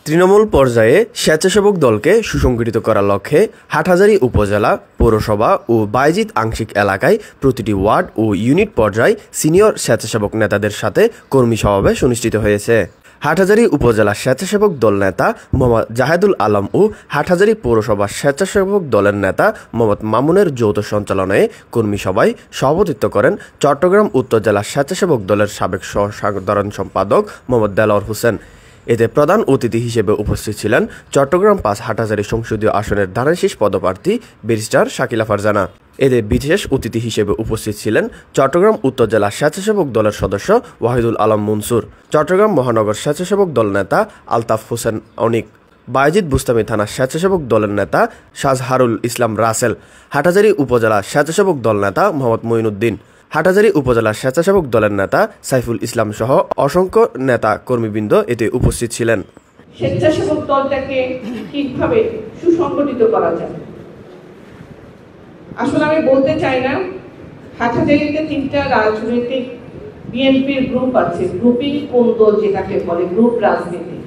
তৃণমূল পর্যায়ে স্বেচ্ছাসেবক দলকে সুসংগঠিত করার লক্ষ্যে হাটহাজারী উপজেলা, পৌরসভা ও বায়েজিদ আংশিক এলাকায় প্রতিটি ওয়ার্ড ও ইউনিট পর্যায়ে সিনিয়র স্বেচ্ছাসেবক নেতাদের সাথে কর্মী সমাবেশ অনুষ্ঠিত হয়েছে। হাটহাজারী উপজেলা স্বেচ্ছাসেবক দল নেতা মোহাম্মদ জাহেদুল আলম ও হাটহাজারী পৌরসভা স্বেচ্ছাসেবক দলের নেতা মোহাম্মদ মামুনের যৌথ সঞ্চালনায় কর্মী সভায় সভাপতিত্ব করেন চট্টগ্রাম উত্তর জেলা স্বেচ্ছাসেবক দলের সাবেক সাধারণ সম্পাদক মোহাম্মদ দেলোয়ার হোসেন। এতে প্রধান অতিথি হিসেবে উপস্থিত ছিলেন চট্টগ্রাম ৫ হাটহাজারী সংসদীয় আসনের ধানের শীষ পদপ্রার্থী ব্যারিস্টার শাকিলা ফারজানা। এতে বিশেষ অতিথি হিসেবে উপস্থিত ছিলেন চট্টগ্রাম উত্তর জেলা স্বেচ্ছাসেবক দলের সদস্য ওয়াহিদুল আলম মনসুর, চট্টগ্রাম মহানগর স্বেচ্ছাসেবক দল নেতা আলতাফ হোসেন অনিক, বায়েজিদ বুস্তামি থানা স্বেচ্ছাসেবক দলের নেতা শাহজাহারুল ইসলাম রাসেল, হাটহাজারী উপজেলা স্বেচ্ছাসেবক দল নেতা মোহাম্মদ মঈনুদ্দিন, হাটহাজারী উপজেলা স্বেচ্ছাসেবক দলের নেতা সাইফুল ইসলাম সহ অসংখ্য নেতা কর্মীবৃন্দ এতে উপস্থিত ছিলেন। স্বেচ্ছাসেবক দলটাকে ঠিকভাবে সুসংগঠিত করা যায়। আসলে আমি বলতে চাই না, হাটহাজারীতে ৩টা রাজনৈতিক বিএনপির গ্রুপ আছে, গ্রুপিং কোন দল যেটাকে বলে গ্রুপ রাজনীতি।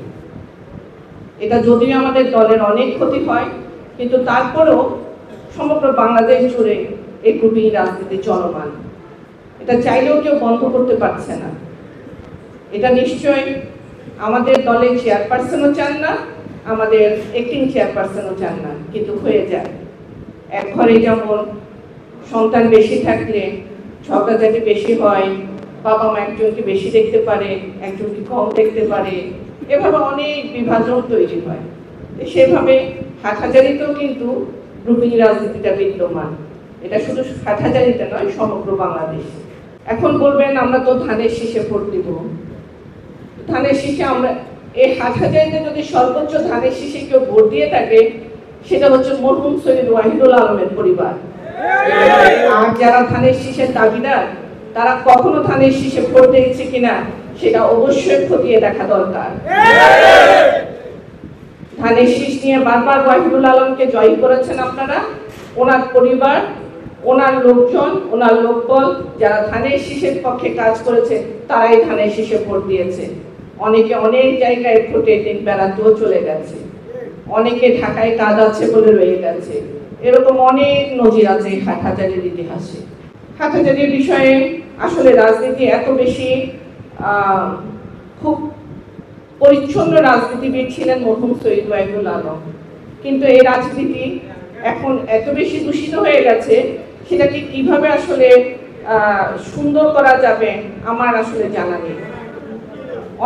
এটা যদিও আমাদের দলের অনেক ক্ষতি হয়, কিন্তু তারপরেও সমগ্র বাংলাদেশ জুড়ে এই গ্রুপিং রাজনীতি চলমান। এটা চাইলেও কেউ বন্ধ করতে পারছে না। এটা নিশ্চয়ই আমাদের দলের চেয়ারপারসনও চান না, আমাদের অ্যাক্টিং চেয়ারপারসনও চান না, কিন্তু হয়ে যায়। এক ঘরে যেমন সন্তান বেশি থাকলে ঝগড়াঝাটি বেশি হয়, বাবা মা একজনকে বেশি দেখতে পারে, একজনকে কম দেখতে পারে, এভাবে অনেক বিভাজন তৈরি হয়। সেভাবে হাটহাজারীতেও কিন্তু গ্রুপিং রাজনীতিটা বিদ্যমান। এটা শুধু হাটহাজারীতে নয়, সমগ্র বাংলাদেশ। এখন বলবেন আমরা তো ধানের শীষে ভোট দিব। ধানের শীষে আমরা এই হাটহাজারীতে যদি সর্বোচ্চ ধানের শীষে কেউ ভোট দিয়ে থাকে, সেটা হচ্ছে মরহুম সৈয়দ ওয়াহিদুল আলমের পরিবার। আর যারা ধানের শীষের দাবিদার, তারা কখনো ধানের শীষে ভোট দিয়েছে কিনা সেটা অবশ্যই খতিয়ে দেখা দরকার। ধানের শীষ নিয়ে বারবার ওয়াহিদুল আলমকে জয় করেছেন আপনারা। ওনার পরিবার, ওনার লোকজন, ওনার লোকবল যারা ধানের শীষের পক্ষে কাজ করেছে, তারাই ধানের শীষে ভোট দিয়েছে। অনেকে অনেক জায়গায় ভোটে দিন বেড়াতেও চলে গেছে, অনেকে ঢাকায় কাজ আছে বলে রয়ে গেছে। এরকম অনেক নজির আছে হাটহাজারীর ইতিহাসে। হাটহাজারীর বিষয়ে আসলে রাজনীতি এত বেশি খুব পরিচ্ছন্ন রাজনীতিবিদ ছিলেন মরহুম সৈয়দ ওয়াহিদুল আলম, কিন্তু এই রাজনীতি এখন এত বেশি দূষিত হয়ে গেছে, সেটাকে কিভাবে আসলে সুন্দর করা যাবে আমার আসলে জানা নেই।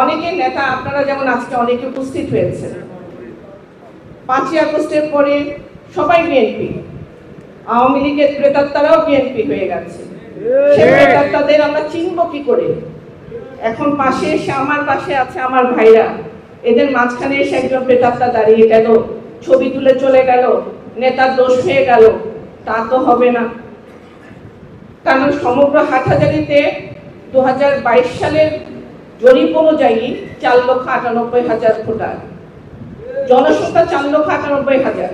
অনেকে নেতা, আপনারা যেমন আজকে অনেকে উপস্থিত হয়েছে, 5ই আগস্টের পরে সবাই বিএনপি, আওয়ামী লীগের প্রেতাত্মারাও বিএনপি হয়ে গেছে। সেই প্রেতাত্মাদের আমরা চিনব কি করে? এখন পাশে এসে আমার পাশে আছে আমার ভাইরা, এদের মাঝখানে এসে একজন প্রেতাত্মা দাঁড়িয়ে গেল, ছবি তুলে চলে গেল, নেতার দোষ হয়ে গেল, তা তো হবে না। কারণ সমগ্র হাটহাজারীতে 2022 সালের জরিপ অনুযায়ী 4,98,000 ভোটার, জনসংখ্যা 4,98,000।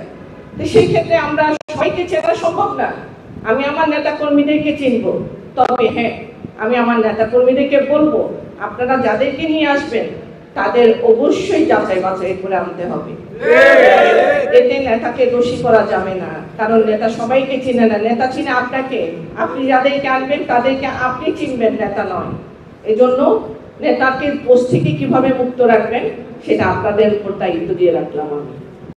সেই ক্ষেত্রে আমরা সবাইকে চেনা সম্ভব না। আমি আমার নেতা কর্মীদেরকে চিনব, তবে হ্যাঁ, আমি আমার নেতা কর্মীদেরকে বলবো আপনারা যাদেরকে নিয়ে আসবেন তাদের অবশ্যই যাচাই বাছাই করে আনতে হবে। এতে নেতাকে দোষী করা যাবে না, কারণ নেতা সবাইকে চিনে না। নেতা চিনে আপনাকে, আপনি যাদেরকে আনবেন তাদেরকে আপনি চিনবেন, নেতা নয়। এজন্য নেতাকে পোস্ট থেকে কিভাবে মুক্ত রাখবেন সেটা আপনাদের উপর দায়িত্ব দিয়ে রাখলাম আমি।